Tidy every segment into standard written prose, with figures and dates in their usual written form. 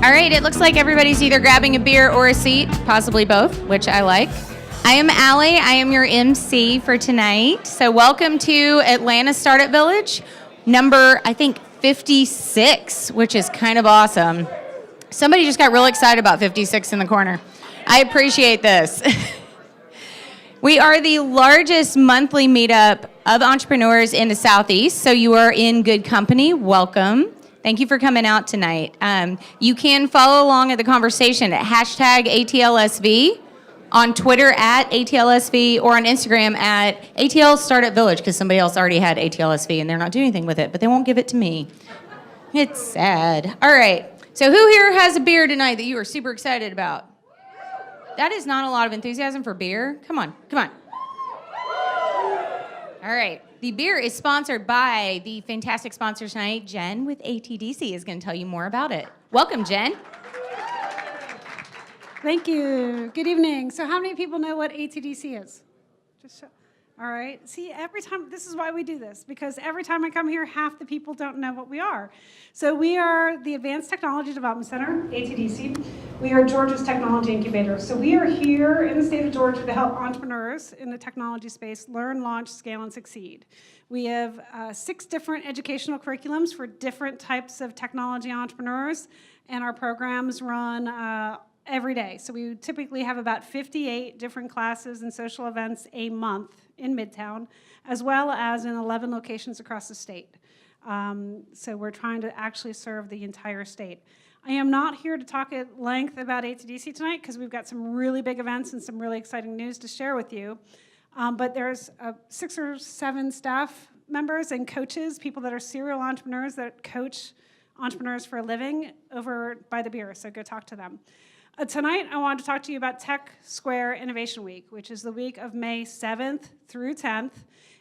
All right, it looks like everybody's either grabbing a beer or a seat, possibly both, which I like. I am Allie. I am your MC for tonight. So welcome to Atlanta Startup Village, number, I think, 56, which is kind of awesome. Somebody just got real excited about 56 in the corner. I appreciate this. We are the largest monthly meetup of entrepreneurs in the Southeast, so you are in good company. Welcome. Thank you for coming out tonight. You can follow along at the conversation at hashtag ATLSV, on Twitter at ATLSV, or on Instagram at ATL Startup Village, because somebody else already had ATLSV and they're not doing anything with it, but they won't give it to me. It's sad. All right, so who here has a beer tonight that you are super excited about? That is not a lot of enthusiasm for beer. Come on, come on. All right. The beer is sponsored by the fantastic sponsor tonight. Jen with ATDC is going to tell you more about it. Welcome, Jen. Thank you. Good evening. So how many people know what ATDC is? All right. See, every time, this is why we do this, because every time I come here, half the people don't know what we are. So we are the Advanced Technology Development Center, ATDC. We are Georgia's technology incubator. So we are here in the state of Georgia to help entrepreneurs in the technology space learn, launch, scale, and succeed. We have 6 different educational curriculums for different types of technology entrepreneurs, and our programs run every day. So we typically have about 58 different classes and social events a month in Midtown, as well as in 11 locations across the state. So we're trying to actually serve the entire state. I am not here to talk at length about ATDC tonight because we've got some really big events and some really exciting news to share with you. But there's 6 or 7 staff members and coaches, people that are serial entrepreneurs that coach entrepreneurs for a living over by the beer, so go talk to them. Tonight, I wanted to talk to you about Tech Square Innovation Week, which is the week of May 7th through 10th.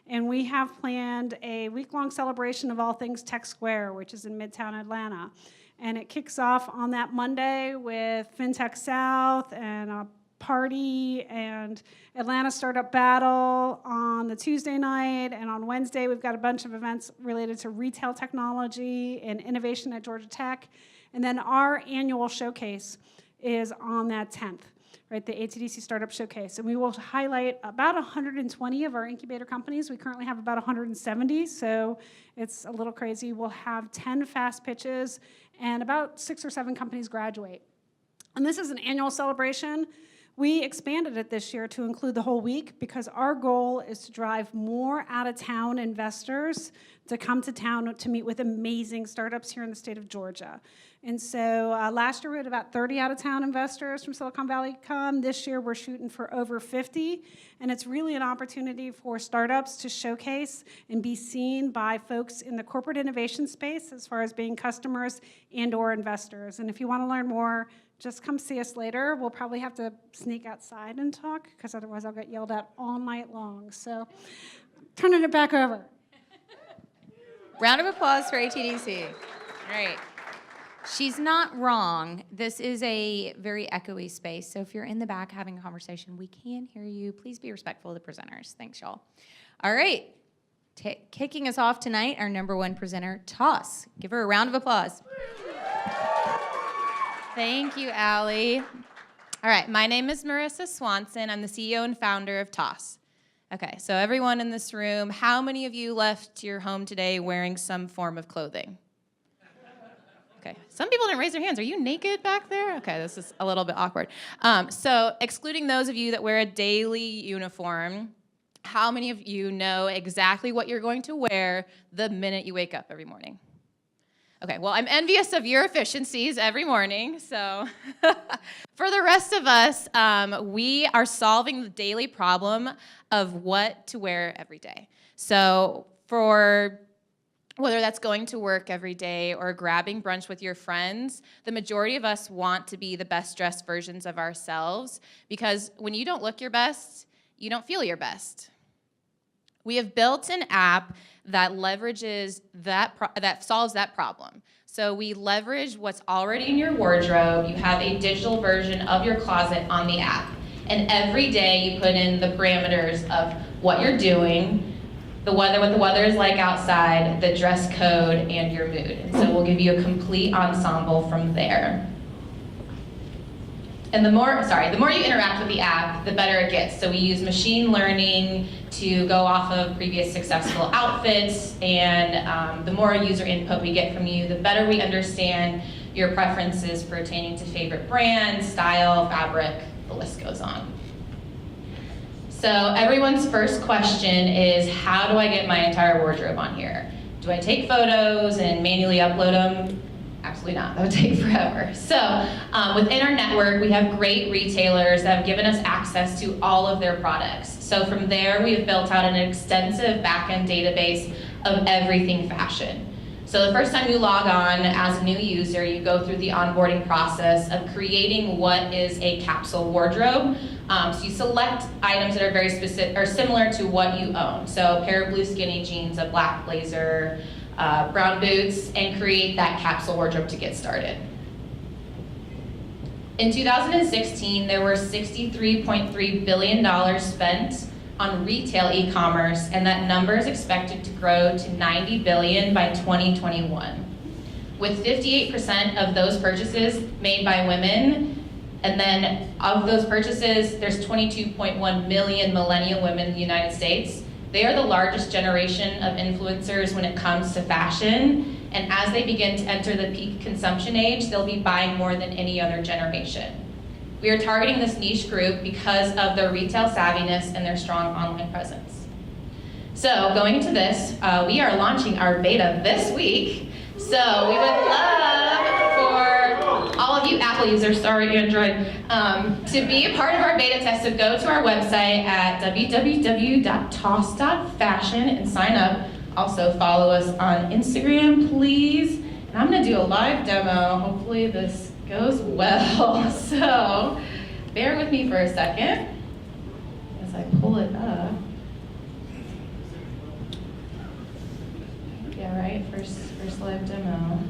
And we have planned a week-long celebration of all things Tech Square, which is in Midtown Atlanta. And it kicks off on that Monday with FinTech South and a party and Atlanta Startup Battle on the Tuesday night. And on Wednesday, we've got a bunch of events related to retail technology and innovation at Georgia Tech. And then our annual showcase is on that 10th, right, the ATDC Startup Showcase. And we will highlight about 120 of our incubator companies. We currently have about 170, so it's a little crazy. We'll have 10 fast pitches, and about 6 or 7 companies graduate. And this is an annual celebration. We expanded it this year to include the whole week because our goal is to drive more out-of-town investors to come to town to meet with amazing startups here in the state of Georgia. And so last year we had about 30 out-of-town investors from Silicon Valley come. This year we're shooting for over 50. And it's really an opportunity for startups to showcase and be seen by folks in the corporate innovation space as far as being customers and or investors. And if you want to learn more, just come see us later. We'll probably have to sneak outside and talk because otherwise I'll get yelled at all night long. So turning it back over. Round of applause for ATDC. All right. She's not wrong. This is a very echoey space, so if you're in the back having a conversation, we can hear you. Please be respectful of the presenters. Thanks, y'all. All right. Kicking us off tonight, our number 1 presenter, Toss. Give her a round of applause. Thank you, Allie. All right, my name is Marissa Swanson. I'm the CEO and founder of Toss. Okay, so everyone in this room, how many of you left your home today wearing some form of clothing? Okay, some people didn't raise their hands. Are you naked back there? Okay, this is a little bit awkward. So excluding those of you that wear a daily uniform, how many of you know exactly what you're going to wear the minute you wake up every morning? Okay, well, I'm envious of your efficiencies every morning. So for the rest of us, we are solving the daily problem of what to wear every day. So for whether that's going to work every day or grabbing brunch with your friends, the majority of us want to be the best dressed versions of ourselves because when you don't look your best, you don't feel your best. We have built an app that leverages that solves that problem. So we leverage what's already in your wardrobe. You have a digital version of your closet on the app. And every day you put in the parameters of what you're doing, the weather, what the weather is like outside, the dress code, and your mood. And so we'll give you a complete ensemble from there. And the more you interact with the app, the better it gets. So we use machine learning to go off of previous successful outfits, and the more user input we get from you, the better we understand your preferences pertaining to favorite brand, style, fabric, the list goes on. So everyone's first question is, how do I get my entire wardrobe on here? Do I take photos and manually upload them? Absolutely not, that would take forever. So within our network, we have great retailers that have given us access to all of their products. So from there, we have built out an extensive back-end database of everything fashion. So the first time you log on as a new user, you go through the onboarding process of creating what is a capsule wardrobe. So you select items that are very specific or similar to what you own. So a pair of blue skinny jeans, a black blazer, brown boots, and create that capsule wardrobe to get started. In 2016, there were $63.3 billion spent on retail e-commerce, and that number is expected to grow to $90 billion by 2021. With 58% of those purchases made by women, and then of those purchases, there's 22.1 million millennial women in the United States. They are the largest generation of influencers when it comes to fashion, and as they begin to enter the peak consumption age, they'll be buying more than any other generation. We are targeting this niche group because of their retail savviness and their strong online presence. So going into this, we are launching our beta this week. So we would love for all of you Apple users, sorry Android, to be a part of our beta test. So go to our website at www.toss.fashion and sign up. Also follow us on Instagram, please. And I'm gonna do a live demo. Hopefully this goes well. So bear with me for a second as I pull it up. Yeah, right, first live demo.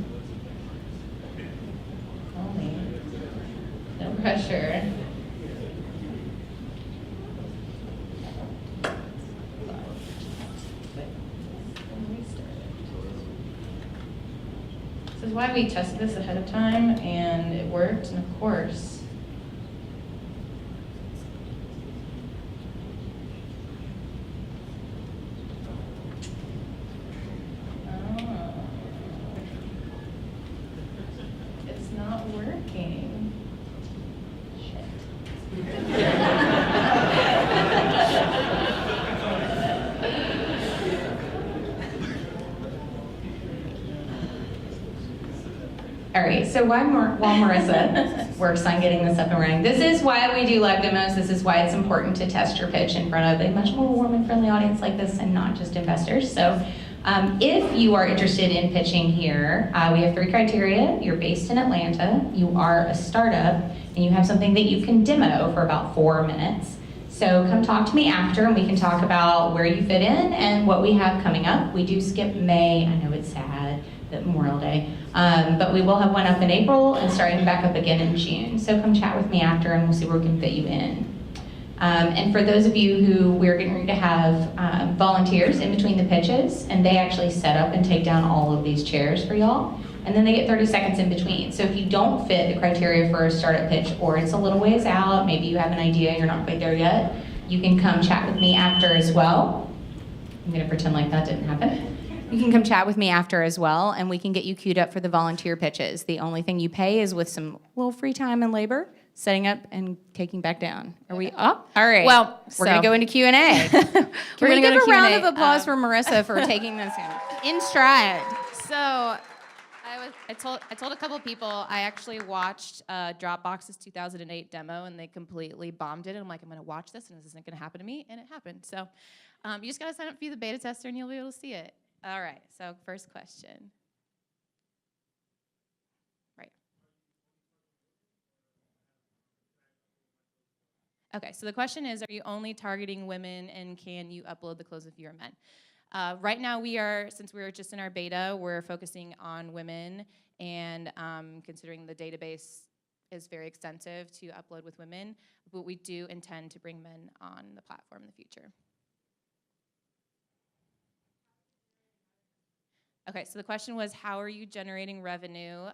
Only, no pressure. This is why we tested this ahead of time, and it worked, and of course, it's not working. Shit. All right, so while Marissa works on getting this up and running, this is why we do live demos. This is why it's important to test your pitch in front of a much more warm and friendly audience like this and not just investors. So if you are interested in pitching here, we have 3 criteria. You're based in Atlanta, you are a startup, and you have something that you can demo for about 4 minutes. So come talk to me after and we can talk about where you fit in and what we have coming up. We do skip May, I know it's sad, that Memorial Day, but we will have one up in April and starting back up again in June. So come chat with me after and we'll see where we can fit you in. And for those of you who we're getting ready to have volunteers in between the pitches, and they actually set up and take down all of these chairs for y'all, and then they get 30 seconds in between. So if you don't fit the criteria for a startup pitch, or it's a little ways out, maybe you have an idea, you're not quite there yet, you can come chat with me after as well. I'm gonna pretend like that didn't happen. You can come chat with me after as well, and we can get you queued up for the volunteer pitches. The only thing you pay is with some little free time and labor, setting up and taking back down. Are we up? All right. Well, we're gonna go into Q&A. We're going to give a round of applause for Marissa for taking this in stride. So I told a couple people I actually watched Dropbox's 2008 demo, and they completely bombed it. And I'm like, I'm going to watch this, and this isn't going to happen to me, and it happened. So you just got to sign up for the beta tester, and you'll be able to see it. All right. So first question. Right. Okay. So the question is, are you only targeting women, and can you upload the clothes if you're men? Right now, since we're just in our beta, we're focusing on women, and considering the database is very extensive to upload with women, but we do intend to bring men on the platform in the future. Okay, so the question was, how are you generating revenue?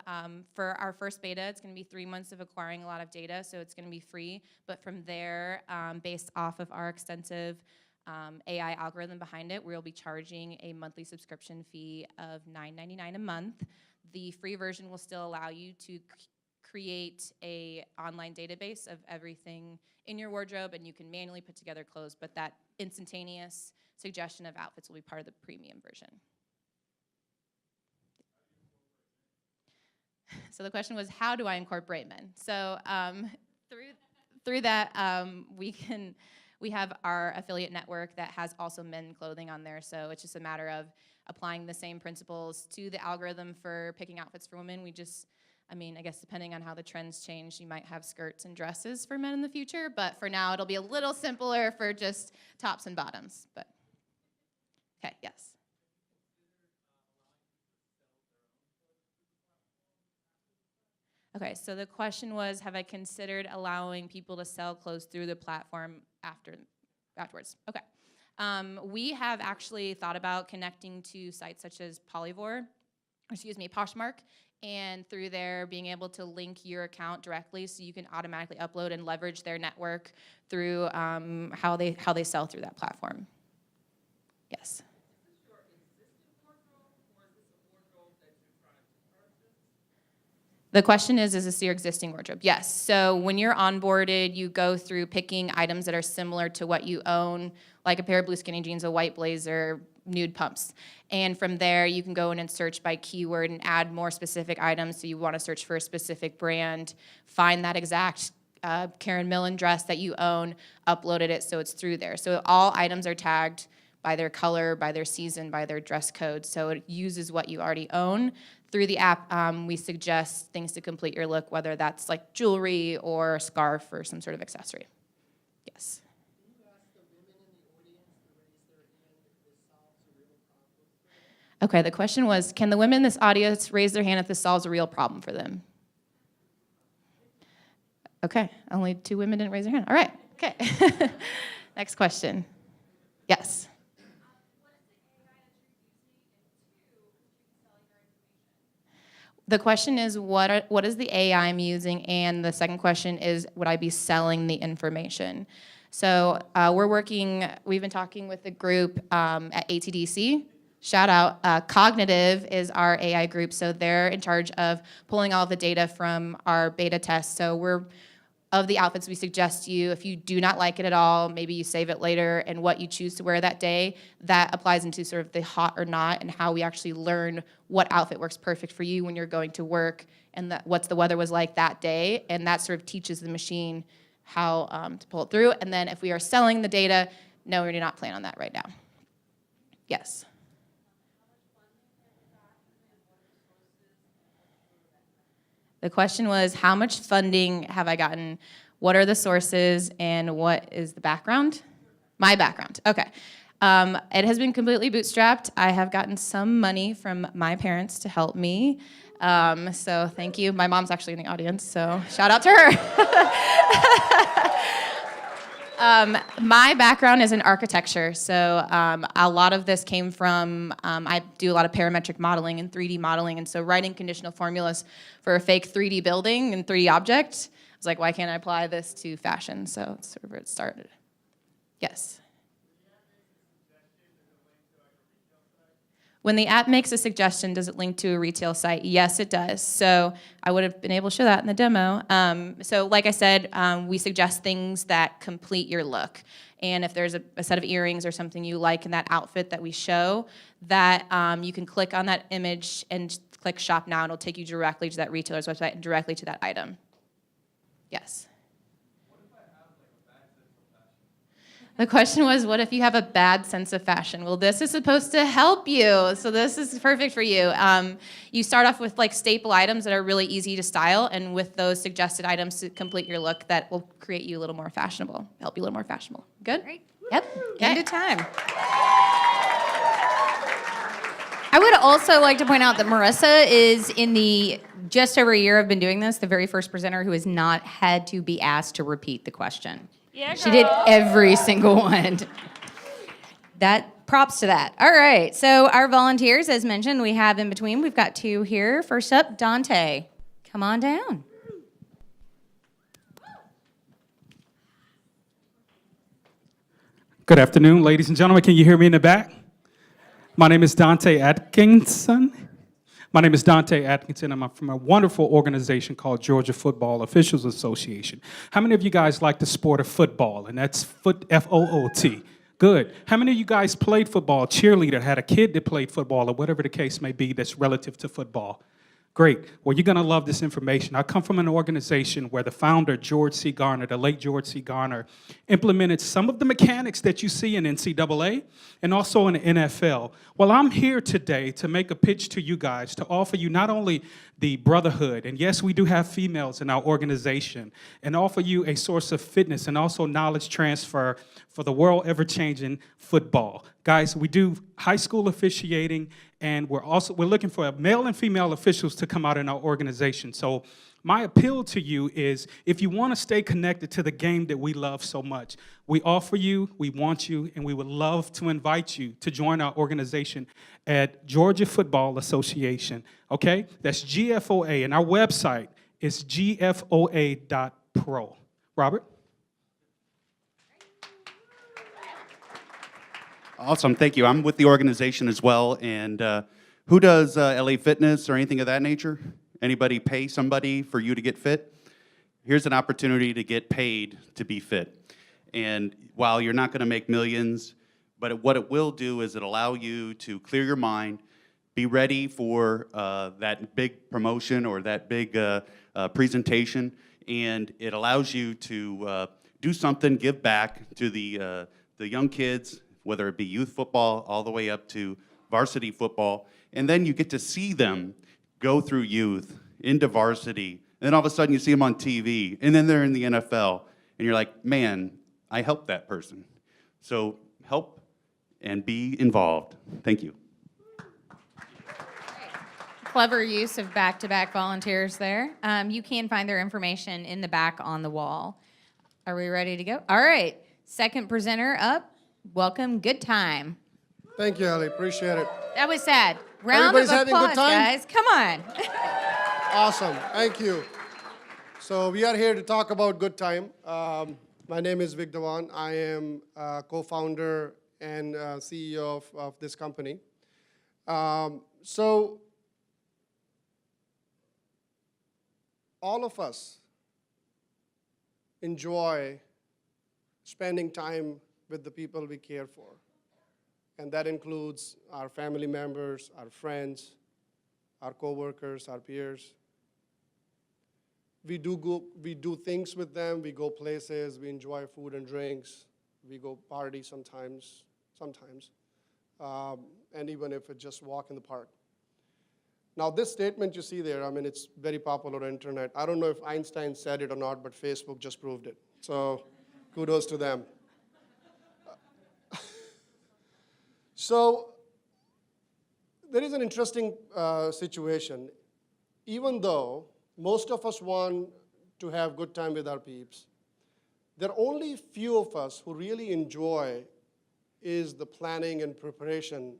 For our first beta, it's going to be 3 months of acquiring a lot of data, so it's going to be free. But from there, based off of our extensive AI algorithm behind it, we'll be charging a monthly subscription fee of $9.99 a month. The free version will still allow you to create a online database of everything in your wardrobe, and you can manually put together clothes, but that instantaneous suggestion of outfits will be part of the premium version. So the question was, how do I incorporate men? So through that, we have our affiliate network that has also men clothing on there. So it's just a matter of applying the same principles to the algorithm for picking outfits for women. I guess depending on how the trends change, you might have skirts and dresses for men in the future. But for now, it'll be a little simpler for just tops and bottoms. But okay, yes. Okay, so the question was, have I considered allowing people to sell clothes through the platform afterwards? Okay. We have actually thought about connecting to sites such as Poshmark, and through there being able to link your account directly so you can automatically upload and leverage their network through how they sell through that platform. Yes. The question is this your existing wardrobe? Yes. So when you're onboarded, you go through picking items that are similar to what you own, like a pair of blue skinny jeans, a white blazer, nude pumps. And from there, you can go in and search by keyword and add more specific items. So you want to search for a specific brand, find that exact Karen Millen dress that you own, uploaded it so it's through there. So all items are tagged by their color, by their season, by their dress code. So it uses what you already own. Through the app, we suggest things to complete your look, whether that's like jewelry or a scarf or some sort of accessory. Yes. Can you ask the women in the audience to raise their hand if this solves a real problem? Okay, the question was, can the women in this audience raise their hand if this solves a real problem for them? Okay, only 2 women didn't raise their hand. All right, okay. Next question. Yes. The question is, what is the AI I'm using? And the second question is, would I be selling the information? So we've been talking with the group at ATDC. Shout out, Cognitive is our AI group, so they're in charge of pulling all the data from our beta test. So of the outfits we suggest you, if you do not like it at all, maybe you save it later, and what you choose to wear that day, that applies into sort of the hot or not, and how we actually learn what outfit works perfect for you when you're going to work, and what the weather was like that day, and that sort of teaches the machine how to pull it through. And then if we are selling the data, no, we do not plan on that right now. Yes. The question was, how much funding have I gotten? What are the sources, and what is the background? My background, okay. It has been completely bootstrapped. I have gotten some money from my parents to help me. So thank you. My mom's actually in the audience, so shout out to her. My background is in architecture, so a lot of this came from, I do a lot of parametric modeling and 3D modeling, and so writing conditional formulas for a fake 3D building and 3D object, I was like, why can't I apply this to fashion? So that's sort of where it started. Yes? When the app makes a suggestion, does it link to a retail site? Yes, it does. So I would have been able to show that in the demo. So like I said, we suggest things that complete your look. And if there's a set of earrings or something you like in that outfit that we show, that you can click on that image and click Shop Now, and it'll take you directly to that retailer's website and directly to that item. Yes? The question was, what if you have a bad sense of fashion? Well, this is supposed to help you, so this is perfect for you. You start off with like staple items that are really easy to style, and with those suggested items to complete your look, that will create you a little more fashionable, help you a little more fashionable. Good? Great. Yep. End of time. I would also like to point out that Marissa is in the just over a year I've been doing this, the very first presenter who has not had to be asked to repeat the question. Yeah, She did every single one. That props to that. All right. So our volunteers, as mentioned, we have in between. We've got two here. First up, Dante. Come on down. Good afternoon, ladies and gentlemen. Can you hear me in the back? My name is Dante Atkinson. I'm from a wonderful organization called Georgia Football Officials Association. How many of you guys like the sport of football? And that's F-O-O-T. Good. How many of you guys played football, cheerleader, had a kid that played football, or whatever the case may be that's relative to football? Great. Well, you're going to love this information. I come from an organization where the founder, George C. Garner, the late George C. Garner, implemented some of the mechanics that you see in NCAA and also in the NFL. Well, I'm here today to make a pitch to you guys to offer you not only the brotherhood, and yes, we do have females in our organization, and offer you a source of fitness and also knowledge transfer for the world ever-changing football. Guys, we do high school officiating, and we're looking for male and female officials to come out in our organization. So my appeal to you is, if you want to stay connected to the game that we love so much, we offer you, we want you, and we would love to invite you to join our organization at Georgia Football Association, okay? That's GFOA, and our website is gfoa.pro. Robert? Awesome, thank you. I'm with the organization as well, and who does LA Fitness or anything of that nature? Anybody pay somebody for you to get fit? Here's an opportunity to get paid to be fit. And while you're not gonna make millions, but what it will do is it allow you to clear your mind, be ready for that big promotion or that big presentation, and it allows you to do something, give back to the young kids, whether it be youth football all the way up to varsity football, and then you get to see them go through youth into varsity, and then all of a sudden you see them on TV, and then they're in the NFL, and you're like, man, I helped that person. So help and be involved. Thank you. Clever use of back-to-back volunteers there. You can find their information in the back on the wall. Are we ready to go? All right. Second presenter up. Welcome, Good Time. Thank you, Ali. Appreciate it. That was sad. Round Everybody's of having a good applause, time? guys. Come on. Awesome. Thank you. So we are here to talk about Good Time. My name is Vic Dhawan. I am co-founder and CEO of this company. So all of us enjoy spending time with the people we care for. And that includes our family members, our friends, our coworkers, our peers. We do things with them, we go places, we enjoy food and drinks, we go party sometimes, and even if it's just walk in the park. Now this statement you see there, I mean, it's very popular on the internet. I don't know if Einstein said it or not, but Facebook just proved it. So kudos to them. So there is an interesting situation. Even though most of us want to have good time with our peeps, there are only few of us who really enjoy is the planning and preparation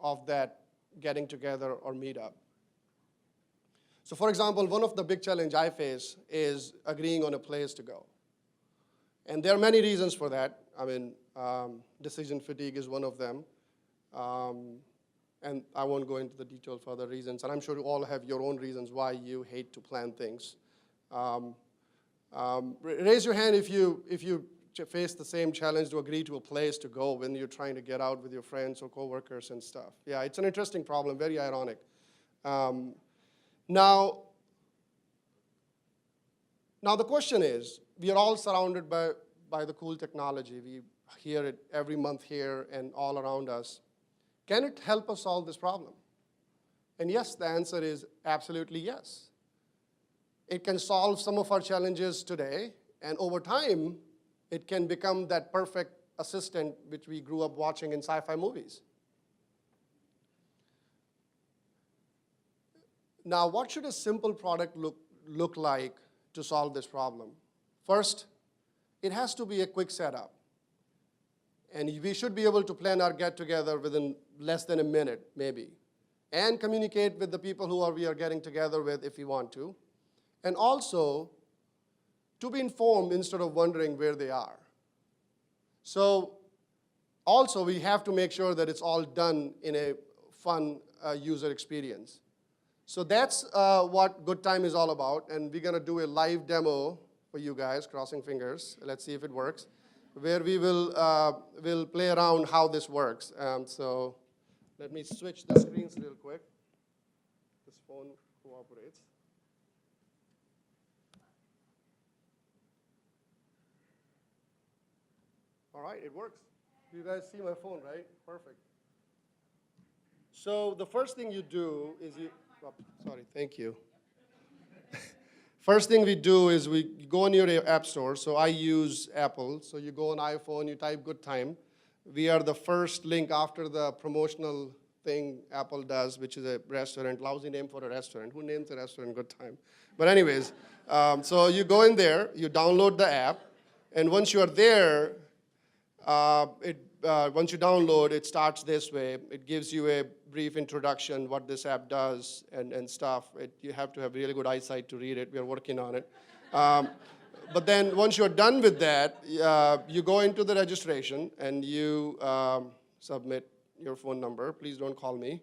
of that getting together or meet up. So for example, one of the big challenges I face is agreeing on a place to go. And there are many reasons for that. I mean, decision fatigue is one of them. And I won't go into the detail for other reasons. And I'm sure you all have your own reasons why you hate to plan things. Raise your hand if you face the same challenge to agree to a place to go when you're trying to get out with your friends or coworkers and stuff. Yeah, it's an interesting problem, very ironic. Now the question is, we are all surrounded by the cool technology. We hear it every month here and all around us. Can it help us solve this problem? And yes, the answer is absolutely yes. It can solve some of our challenges today, and over time, it can become that perfect assistant which we grew up watching in sci-fi movies. Now, what should a simple product look like to solve this problem? First, it has to be a quick setup. And we should be able to plan our get-together within less than a minute, maybe, and communicate with the people who we are getting together with if we want to. And also, to be informed instead of wondering where they are. So, also, we have to make sure that it's all done in a fun user experience. So that's what Good Time is all about, and we're gonna do a live demo for you guys, crossing fingers. Let's see if it works, where we will play around how this works. So let me switch the screens real quick. This phone cooperates. All right, it works. You guys see my phone, right? Perfect. So the first thing you do is thank you. First thing we do is we go on your app store. So I use Apple. So you go on iPhone, you type Good Time. We are the first link after the promotional thing Apple does, which is a restaurant, lousy name for a restaurant. Who names a restaurant Good Time? But anyways, so you go in there, you download the app, and once you are there, once you download, it starts this way. It gives you a brief introduction, what this app does and stuff. You have to have really good eyesight to read it. We are working on it. But then once you're done with that, you go into the registration and you submit your phone number. Please don't call me.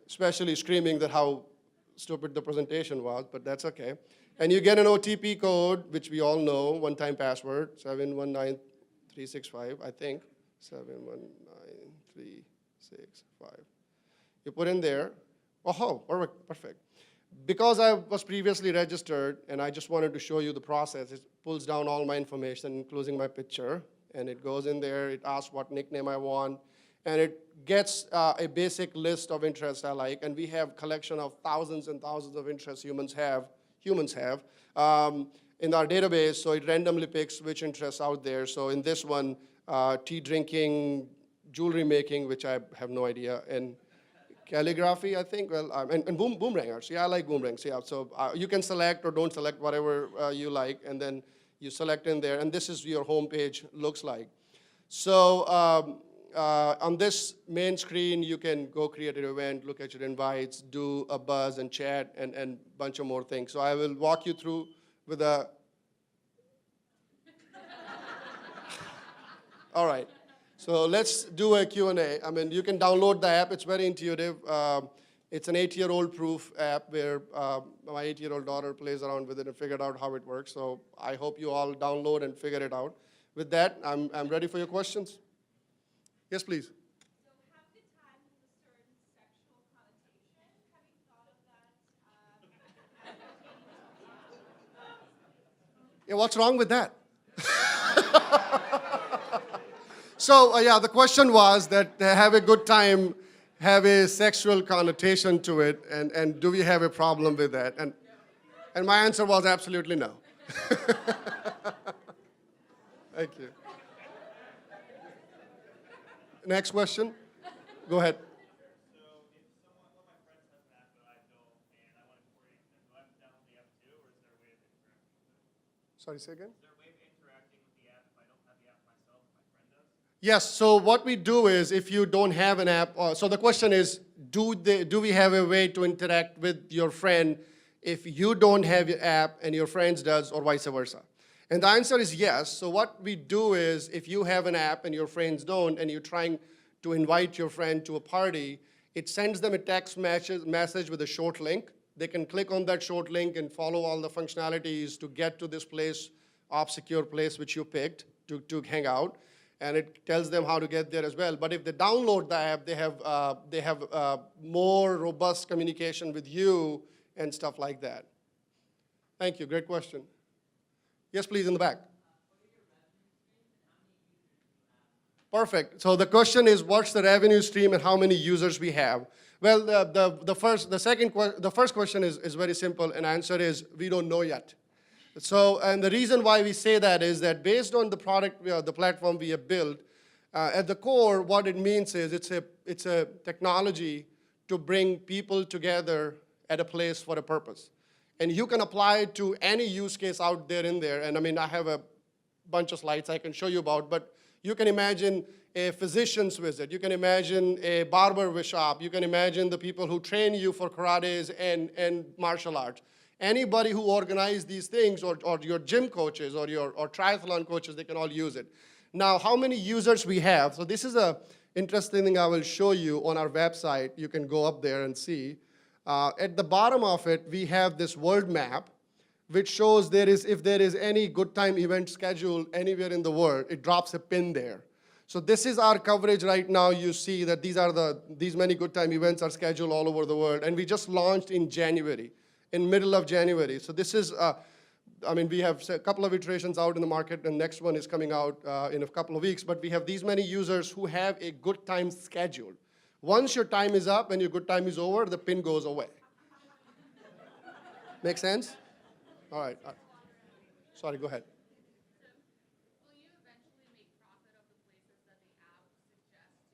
Especially screaming that how stupid the presentation was, but that's okay. And you get an OTP code, which we all know, one-time password, 719365, I think, 719365. You put in there, oh, perfect. Because I was previously registered, and I just wanted to show you the process, it pulls down all my information, including my picture, and it goes in there, it asks what nickname I want, and it gets a basic list of interests I like, and we have collection of thousands and thousands of interests humans have in our database, so it randomly picks which interests out there. So in this one, tea drinking, jewelry making, which I have no idea, and calligraphy, I think, and boomerangs. Yeah, I like boomerangs, yeah. So you can select or don't select whatever you like, and then you select in there, and this is your home page looks like. So on this main screen, you can go create an event, look at your invites, do a buzz and chat, and a bunch of more things. So I will walk you through with a... All right. So let's do a Q&A. I mean, you can download the app. It's very intuitive. It's an 8-year-old proof app where my 8-year-old daughter plays around with it and figured out how it works. So I hope you all download and figure it out. With that, I'm ready for your questions. Yes, please. So have Good Time has a certain sexual connotation. Have you thought of that? Yeah, what's wrong with that? So, yeah, the question was that have a good time, have a sexual connotation to it, and do we have a problem with that? And my answer was absolutely no. Thank you. Next question. Go ahead. So if one of my friends has an app that I don't, and I want to coordinate them, do I have to download the app too, or is there a way of interacting with it? Sorry, say again? Is there a way of interacting with the app if I don't have the app myself, if my friend does? Yes, so what we do is if you don't have an app, so the question is, do we have a way to interact with your friend if you don't have your app and your friends does, or vice versa? And the answer is yes. So what we do is if you have an app and your friends don't, and you're trying to invite your friend to a party, it sends them a text message with a short link. They can click on that short link and follow all the functionalities to get to this place, off-secure place which you picked to hang out. And it tells them how to get there as well. But if they download the app, they have more robust communication with you and stuff like that. Thank you, great question. Yes, please, in the back. Perfect. So the question is, what's the revenue stream and how many users we have? Well, the first question is very simple, and answer is we don't know yet. So, and the reason why we say that is that based on the product, the platform we have built, at the core, what it means is it's a technology to bring people together at a place for a purpose. And you can apply it to any use case out there in there. And I mean, I have a bunch of slides I can show you about, but you can imagine a physician's visit. You can imagine a barber shop. You can imagine the people who train you for karates and martial arts. Anybody who organizes these things, or your gym coaches or or triathlon coaches, they can all use it. Now, how many users we have? So this is a interesting thing I will show you on our website. You can go up there and see. At the bottom of it, we have this world map, which shows if there is any good time event scheduled anywhere in the world, it drops a pin there. So this is our coverage right now. You see that these many good time events are scheduled all over the world, and we just launched in January, in middle of January. So this is, we have a couple of iterations out in the market, and next one is coming out in a couple of weeks, but we have these many users who have a good time scheduled. Once your time is up and your good time is over, the pin goes away. Make sense? All right. Sorry, go ahead. Will you eventually make profit of the places that the app suggests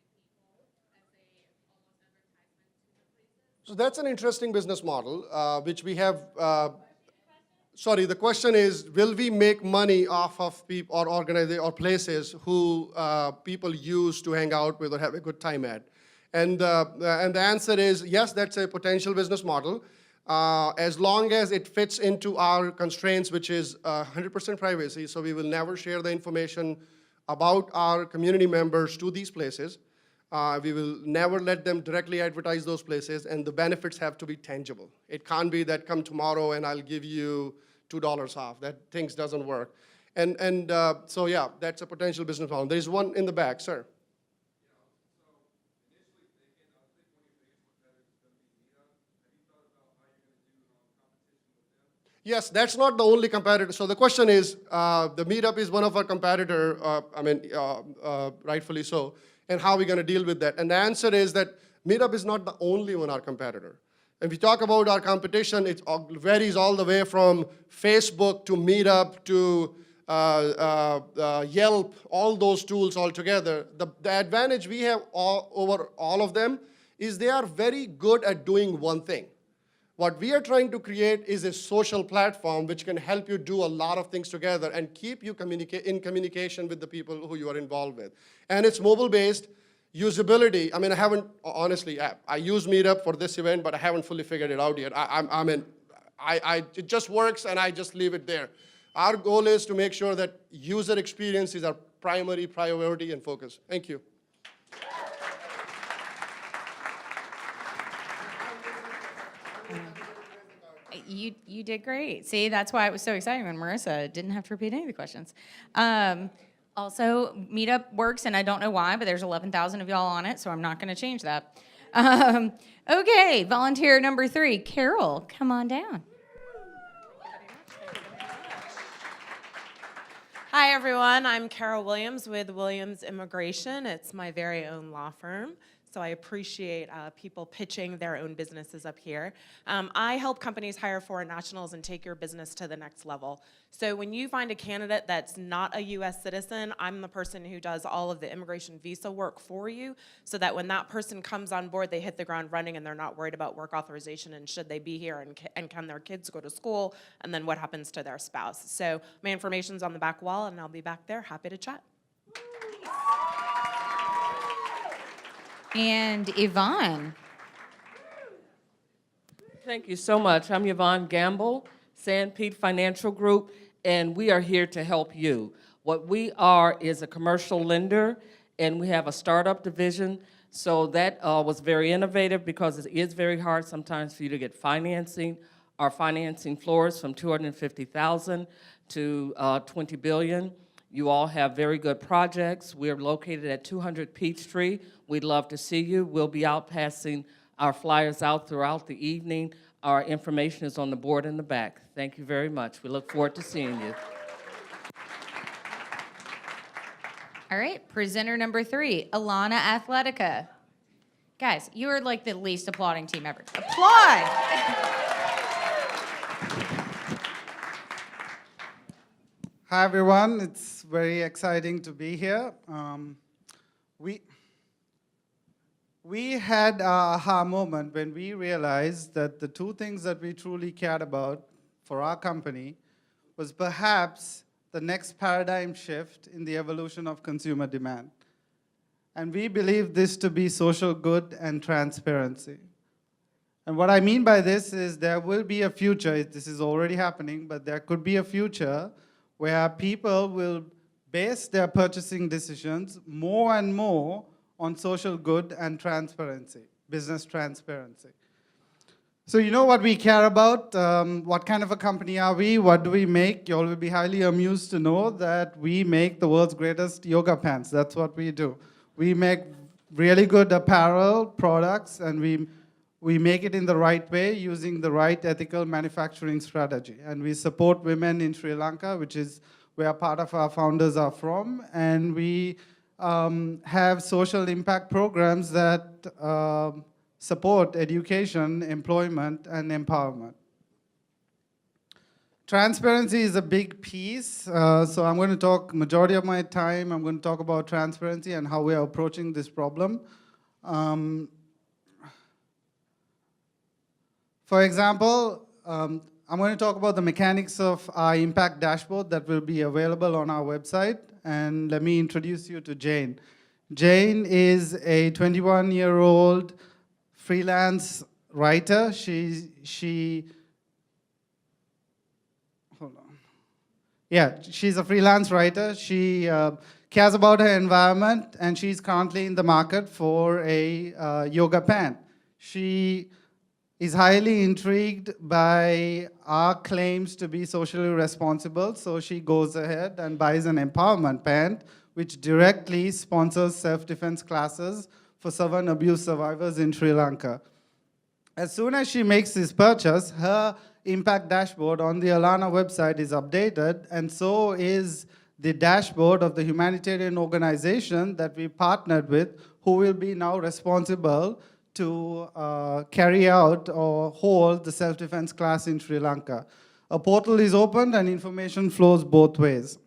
to people as almost advertisement to the places? So that's an interesting business model, which we have. Sorry, the question is, will we make money off of people or places who people use to hang out with or have a good time at? And the answer is yes, that's a potential business model. As long as it fits into our constraints, which is 100% privacy, so we will never share the information about our community members to these places. We will never let them directly advertise those places, and the benefits have to be tangible. It can't be that come tomorrow and I'll give you $2 off. That things doesn't work. So yeah, that's a potential business model. There's one in the back, sir. Yes, that's not the only competitor. So the question is, the Meetup is one of our competitor, rightfully so, and how are we going to deal with that? And the answer is that Meetup is not the only one our competitor. If we talk about our competition, it varies all the way from Facebook to Meetup to Yelp, all those tools all together. The advantage we have over all of them is they are very good at doing one thing. What we are trying to create is a social platform which can help you do a lot of things together and keep you in communication with the people who you are involved with. And it's mobile-based. Usability, I haven't, honestly, I use Meetup for this event, but I haven't fully figured it out yet. It just works, and I just leave it there. Our goal is to make sure that user experience is our primary priority and focus. Thank you. You did great. See, that's why it was so exciting when Marissa didn't have to repeat any of the questions. Also, Meetup works, and I don't know why, but there's 11,000 of y'all on it, so I'm not going to change that. Okay, volunteer number 3, Carol, come on down. Hi, everyone. I'm Carol Williams with Williams Immigration. It's my very own law firm. So I appreciate people pitching their own businesses up here. I help companies hire foreign nationals and take your business to the next level. So when you find a candidate that's not a U.S. citizen, I'm the person who does all of the immigration visa work for you, so that when that person comes on board, they hit the ground running and they're not worried about work authorization and should they be here and can their kids go to school, and then what happens to their spouse. So my information's on the back wall, and I'll be back there, happy to chat. And Yvonne. Thank you so much. I'm Yvonne Gamble, Sanpete Financial Group, and we are here to help you. What we are is a commercial lender, and we have a startup division. So that was very innovative because it is very hard sometimes for you to get financing. Our financing floors from $250,000 to $20 billion. You all have very good projects. We're located at 200 Peachtree. We'd love to see you. We'll be out passing our flyers out throughout the evening. Our information is on the board in the back. Thank you very much. We look forward to seeing you. All right, presenter number 3, Alana Athletica. Guys, you are like the least applauding team ever. Applaud! Hi, everyone. It's very exciting to be here. We had an aha moment when we realized that the 2 things that we truly cared about for our company was perhaps the next paradigm shift in the evolution of consumer demand. And we believe this to be social good and transparency. And what I mean by this is there will be a future, this is already happening, but there could be a future where people will base their purchasing decisions more and more on social good and transparency, business transparency. So you know what we care about, what kind of a company are we, what do we make? You all will be highly amused to know that we make the world's greatest yoga pants. That's what we do. We make really good apparel products, and we make it in the right way using the right ethical manufacturing strategy. And we support women in Sri Lanka, which is where part of our founders are from. And we have social impact programs that support education, employment, and empowerment. Transparency is a big piece, so I'm going to talk, majority of my time, I'm going to talk about transparency and how we are approaching this problem. For example, I'm going to talk about the mechanics of our impact dashboard that will be available on our website, and let me introduce you to Jane. Jane is a 21-year-old freelance writer. She's a freelance writer. She cares about her environment, and she's currently in the market for a yoga pant. She is highly intrigued by our claims to be socially responsible, so she goes ahead and buys an empowerment pant, which directly sponsors self-defense classes for servant abuse survivors in Sri Lanka. As soon as she makes this purchase, her impact dashboard on the Alana website is updated, and so is the dashboard of the humanitarian organization that we partnered with, who will be now responsible to carry out or hold the self-defense class in Sri Lanka. A portal is opened and information flows both ways.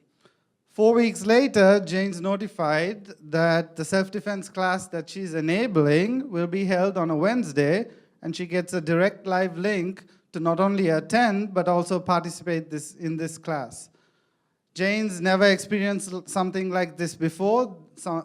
4 weeks later, Jane's notified that the self-defense class that she's enabling will be held on a Wednesday, and she gets a direct live link to not only attend, but also participate in this class. Jane's never experienced something like this before,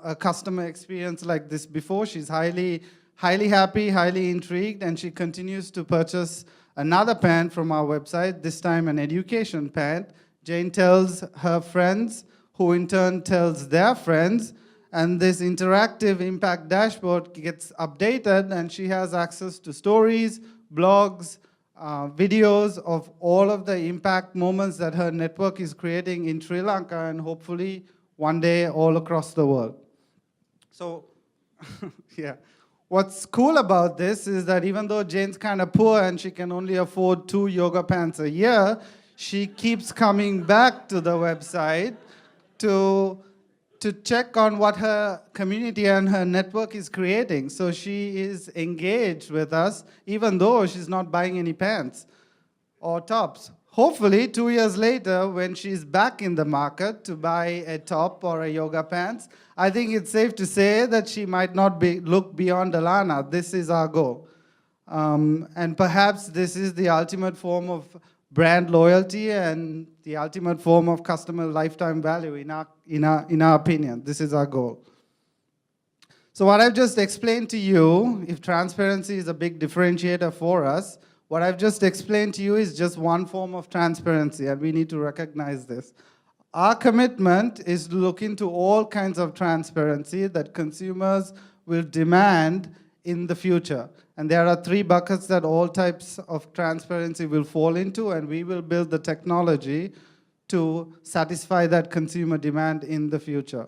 a customer experience like this before. She's highly happy, highly intrigued, and she continues to purchase another pant from our website, this time an education pant. Jane tells her friends, who in turn tells their friends, and this interactive impact dashboard gets updated, and she has access to stories, blogs, videos of all of the impact moments that her network is creating in Sri Lanka, and hopefully one day all across the world. So, yeah. What's cool about this is that even though Jane's kind of poor and she can only afford 2 yoga pants a year, she keeps coming back to the website to check on what her community and her network is creating. So she is engaged with us, even though she's not buying any pants or tops. Hopefully, 2 years later, when she's back in the market to buy a top or a yoga pants, I think it's safe to say that she might not look beyond Alana. This is our goal. And perhaps this is the ultimate form of brand loyalty and the ultimate form of customer lifetime value in our opinion. This is our goal. So what I've just explained to you, if transparency is a big differentiator for us, what I've just explained to you is just one form of transparency, and we need to recognize this. Our commitment is to look into all kinds of transparency that consumers will demand in the future. And there are 3 buckets that all types of transparency will fall into, and we will build the technology to satisfy that consumer demand in the future.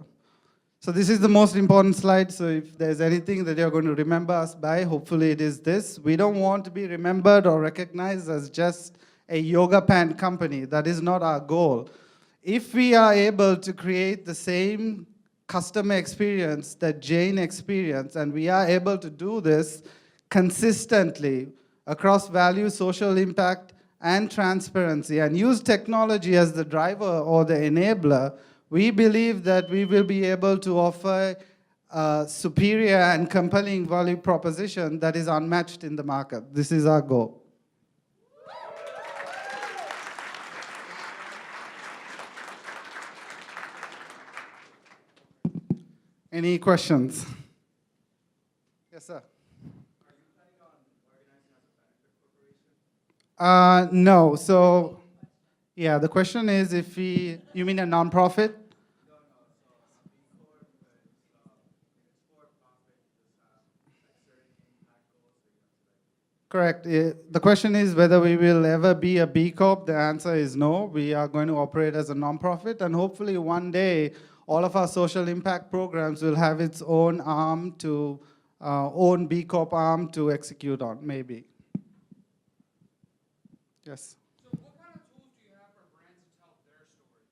So this is the most important slide, so if there's anything that you're going to remember us by, hopefully it is this. We don't want to be remembered or recognized as just a yoga pant company. That is not our goal. If we are able to create the same customer experience that Jane experienced, and we are able to do this consistently across value, social impact, and transparency, and use technology as the driver or the enabler, we believe that we will be able to offer a superior and compelling value proposition that is unmatched in the market. This is our goal. . Any questions? Yes, sir. No. So, yeah, the question is if you mean a nonprofit? Correct. The question is whether we will ever be a B Corp. The answer is no. We are going to operate as a nonprofit, and hopefully one day all of our social impact programs will have its own arm to own B Corp arm to execute on, maybe. Yes. So what kind of tools do you have for brands to tell their story?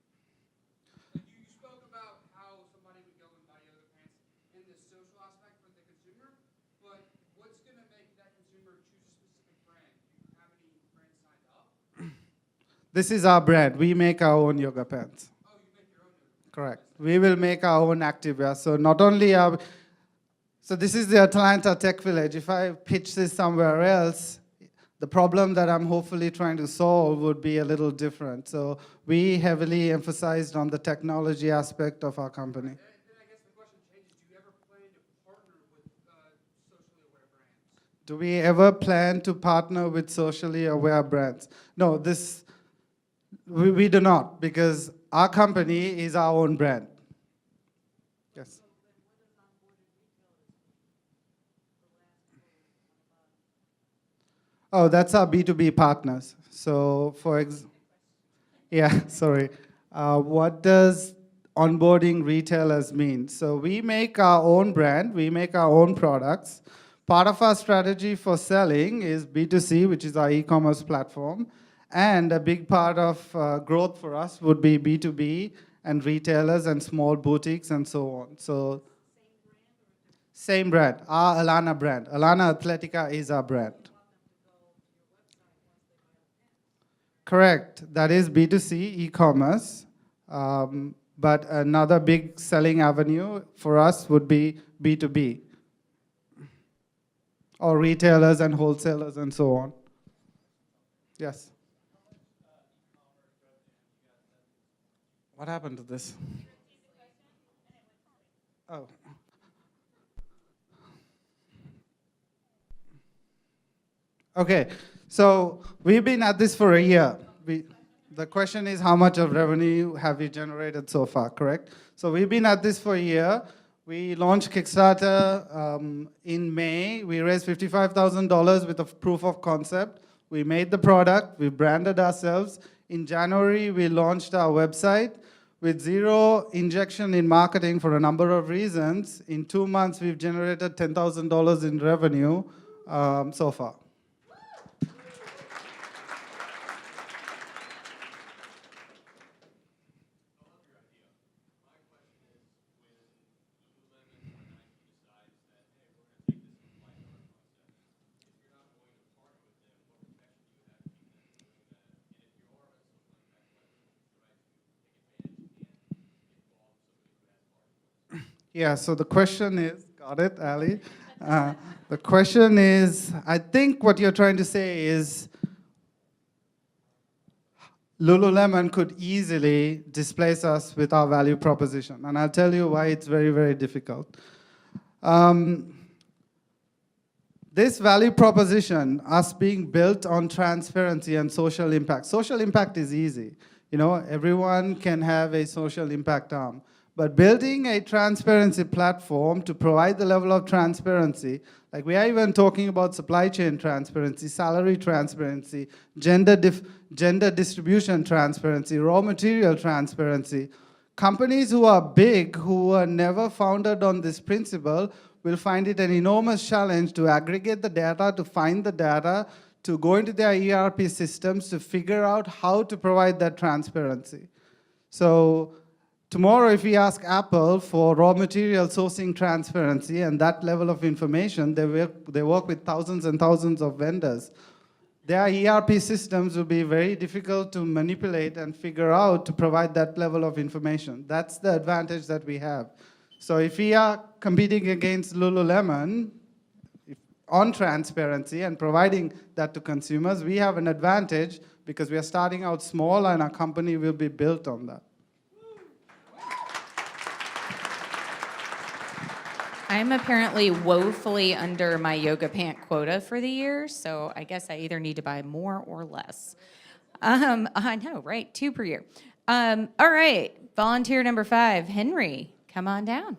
Like you spoke about how somebody would go and buy yoga pants in the social aspect for the consumer, but what's going to make that consumer choose a specific brand? Do you have any brands signed up? This is our brand. We make our own yoga pants. Oh, you make your own yoga pants. Correct. We will make our own activewear. So not only so this is the Atlanta Tech Village. If I pitch this somewhere else, the problem that I'm hopefully trying to solve would be a little different. So we heavily emphasized on the technology aspect of our company. Then I guess the question changes. Do you ever plan to partner with socially aware brands? Do we ever plan to partner with socially aware brands? No, we do not, because our company is our own brand. Yes. Oh, that's our B2B partners. So what does onboarding retailers mean? So we make our own brand, we make our own products. Part of our strategy for selling is B2C, which is our e-commerce platform. And a big part of growth for us would be B2B and retailers and small boutiques and so on. So same brand, our Alana brand. Alana Athletica is our brand. Correct. That is B2C e-commerce. But another big selling avenue for us would be B2B, or retailers and wholesalers and so on. Yes. What happened to this? Oh. Okay, so we've been at this for a year. The question is how much of revenue have we generated so far, correct? So we've been at this for a year. We launched Kickstarter in May. We raised $55,000 with a proof of concept. We made the product, we branded ourselves. In January, we launched our website with zero injection in marketing for a number of reasons. In 2 months, we've generated $10,000 in revenue so far. Yeah, so the question is, got it, Ali? The question is, I think what you're trying to say is Lululemon could easily displace us with our value proposition. And I'll tell you why it's very, very difficult. This value proposition, us being built on transparency and social impact. Social impact is easy. You know, everyone can have a social impact arm. But building a transparency platform to provide the level of transparency, like we are even talking about supply chain transparency, salary transparency, gender distribution transparency, raw material transparency. Companies who are big, who were never founded on this principle, will find it an enormous challenge to aggregate the data, to find the data, to go into their ERP systems, to figure out how to provide that transparency. So tomorrow, if we ask Apple for raw material sourcing transparency and that level of information, they work with thousands and thousands of vendors. Their ERP systems will be very difficult to manipulate and figure out to provide that level of information. That's the advantage that we have. So if we are competing against Lululemon on transparency and providing that to consumers, we have an advantage because we are starting out small and our company will be built on that. I'm apparently woefully under my yoga pant quota for the year, so I guess I either need to buy more or less. I know, right? 2 per year. All right, volunteer number 5, Henry, come on down.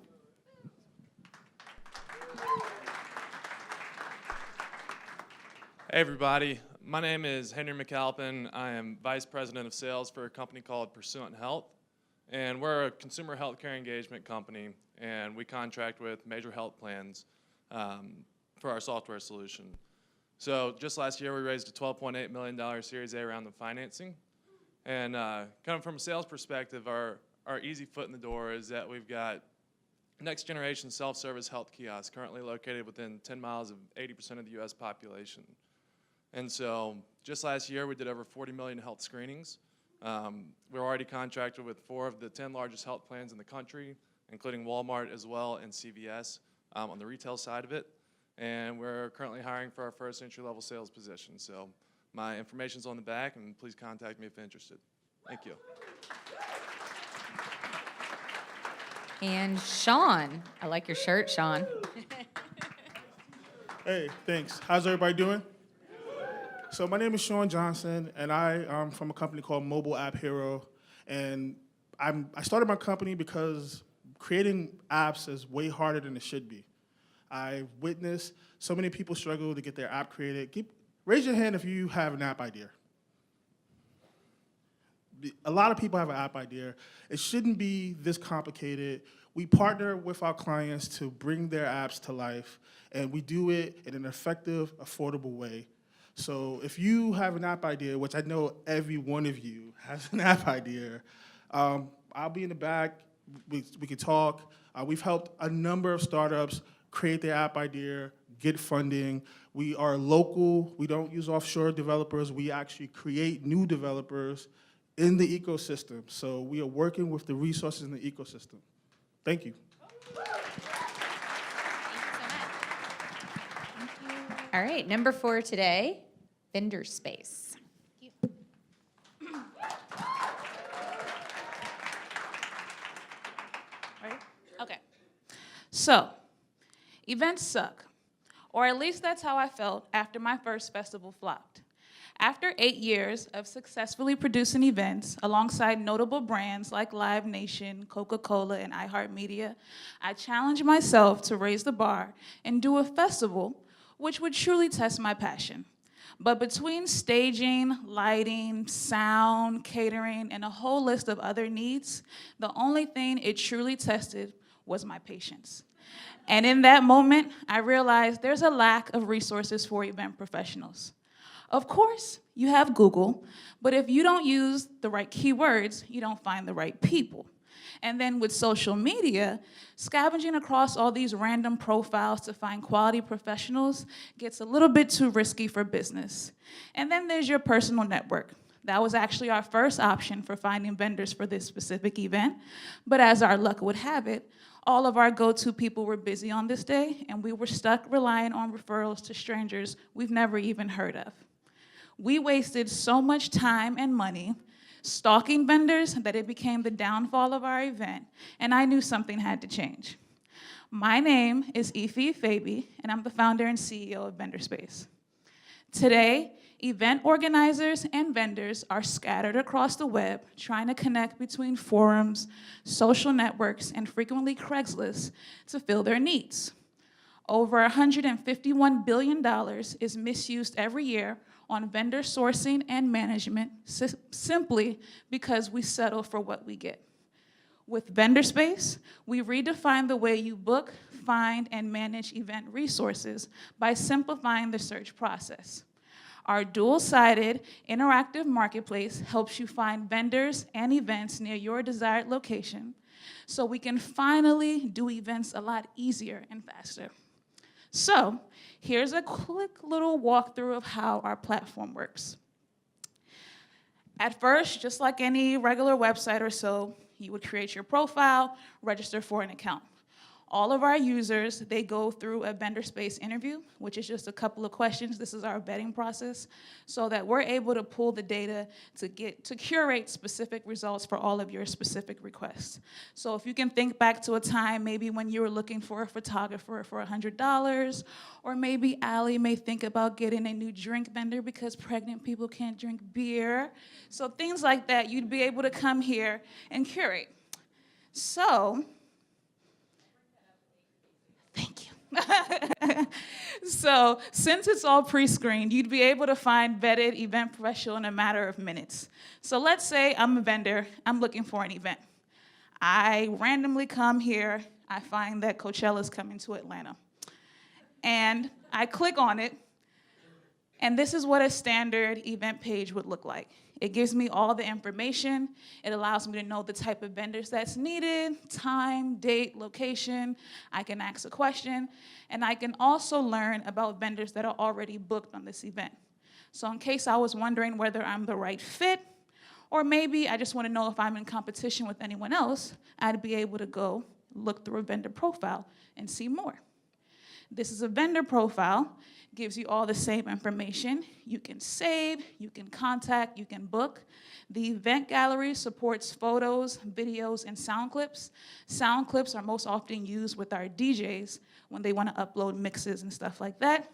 Hey everybody, my name is Henry McAlpin. I am Vice President of Sales for a company called Pursuant Health, and we're a consumer healthcare engagement company, and we contract with major health plans for our software solution. So just last year we raised a $12.8 million Series A round of financing, and kind of from a sales perspective, our easy foot in the door is that we've got next generation self-service health kiosks currently located within 10 miles of 80% of the US population. And so just last year, we did over 40 million health screenings. We're already contracted with 4 of the 10 largest health plans in the country, including Walmart as well and CVS on the retail side of it. And we're currently hiring for our first entry-level sales position. So my information's on the back, and please contact me if interested. Thank you. And Sean, I like your shirt, Sean. Hey, thanks. How's everybody doing? So my name is Sean Johnson, and I am from a company called Mobile App Hero. And I started my company because creating apps is way harder than it should be. I've witnessed so many people struggle to get their app created. Raise your hand if you have an app idea. A lot of people have an app idea. It shouldn't be this complicated. We partner with our clients to bring their apps to life, and we do it in an effective, affordable way. So if you have an app idea, which I know every one of you has an app idea, I'll be in the back. We can talk. We've helped a number of startups create their app idea, get funding. We are local. We don't use offshore developers. We actually create new developers in the ecosystem. So we are working with the resources in the ecosystem. Thank you. All right, number 4 today, vendor space. Right? Okay. So, events suck. Or at least that's how I felt after my first festival flopped. After 8 years of successfully producing events alongside notable brands like Live Nation, Coca-Cola, and iHeartMedia, I challenged myself to raise the bar and do a festival which would truly test my passion. But between staging, lighting, sound, catering, and a whole list of other needs, the only thing it truly tested was my patience. And in that moment, I realized there's a lack of resources for event professionals. Of course, you have Google, but if you don't use the right keywords, you don't find the right people. And then with social media, scavenging across all these random profiles to find quality professionals gets a little bit too risky for business. And then there's your personal network. That was actually our first option for finding vendors for this specific event. But as our luck would have it, all of our go-to people were busy on this day, and we were stuck relying on referrals to strangers we've never even heard of. We wasted so much time and money stalking vendors that it became the downfall of our event, and I knew something had to change. My name is Ife Fabi, and I'm the founder and CEO of VendorSpace. Today, event organizers and vendors are scattered across the web trying to connect between forums, social networks, and frequently Craigslist to fill their needs. Over $151 billion is misused every year on vendor sourcing and management simply because we settle for what we get. With VendorSpace, we redefine the way you book, find, and manage event resources by simplifying the search process. Our dual-sided interactive marketplace helps you find vendors and events near your desired location so we can finally do events a lot easier and faster. So, here's a quick little walkthrough of how our platform works. At first, just like any regular website or so, you would create your profile, register for an account. All of our users, they go through a vendor space interview, which is just a couple of questions. This is our vetting process, so that we're able to pull the data to curate specific results for all of your specific requests. So if you can think back to a time maybe when you were looking for a photographer for $100, or maybe Allie may think about getting a new drink vendor because pregnant people can't drink beer. So things like that, you'd be able to come here and curate. So, thank you. So, since it's all pre-screened, you'd be able to find vetted event professional in a matter of minutes. So let's say I'm a vendor, I'm looking for an event. I randomly come here, I find that Coachella's coming to Atlanta. And I click on it, and this is what a standard event page would look like. It gives me all the information. It allows me to know the type of vendors that's needed, time, date, location. I can ask a question, and I can also learn about vendors that are already booked on this event. So in case I was wondering whether I'm the right fit, or maybe I just want to know if I'm in competition with anyone else, I'd be able to go look through a vendor profile and see more. This is a vendor profile. Gives you all the same information. You can save, you can contact, you can book. The event gallery supports photos, videos, and sound clips. Sound clips are most often used with our DJs when they want to upload mixes and stuff like that.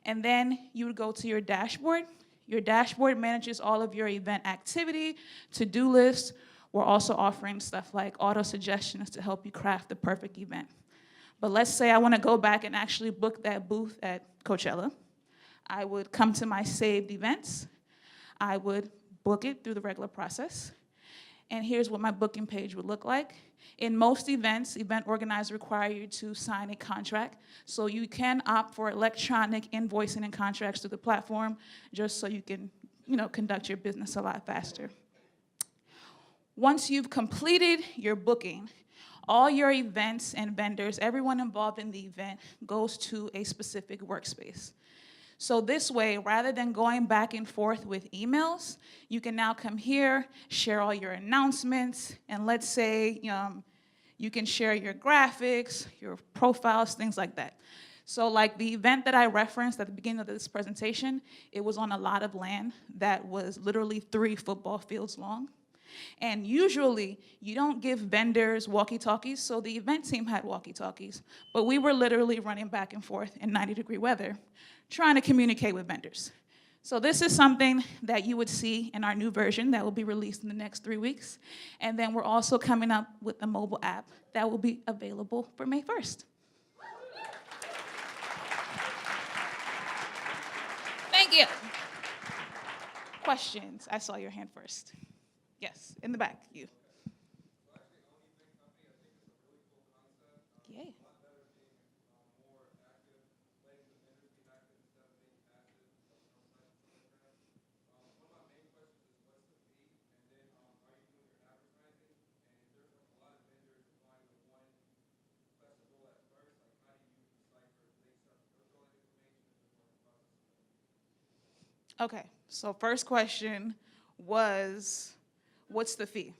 And then you would go to your dashboard. Your dashboard manages all of your event activity, to-do lists. We're also offering stuff like auto suggestions to help you craft the perfect event. But let's say I want to go back and actually book that booth at Coachella. I would come to my saved events. I would book it through the regular process. And here's what my booking page would look like. In most events, event organizers require you to sign a contract. So you can opt for electronic invoicing and contracts through the platform, just so you can, conduct your business a lot faster. Once you've completed your booking, all your events and vendors, everyone involved in the event, goes to a specific workspace. So this way, rather than going back and forth with emails, you can now come here, share all your announcements, and let's say you can share your graphics, your profiles, things like that. So like the event that I referenced at the beginning of this presentation, it was on a lot of land that was literally 3 football fields long. And usually, you don't give vendors walkie-talkies, so the event team had walkie-talkies. But we were literally running back and forth in 90-degree weather, trying to communicate with vendors. So this is something that you would see in our new version that will be released in the next 3 weeks. And then we're also coming up with a mobile app that will be available for May 1st. Thank you. Questions? I saw your hand first. Yes, in the back, you. Yay. Okay, so first question was, what's the fee?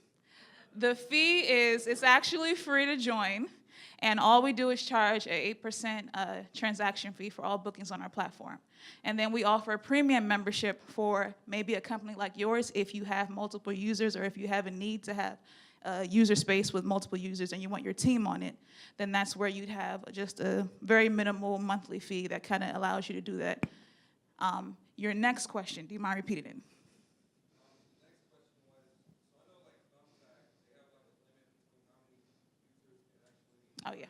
The fee is, it's actually free to join, and all we do is charge an 8% transaction fee for all bookings on our platform. And then we offer a premium membership for maybe a company like yours if you have multiple users, or if you have a need to have user space with multiple users and you want your team on it, then that's where you'd have just a very minimal monthly fee that kind of allows you to do that. Your next question, do you mind repeating it? Oh, yeah.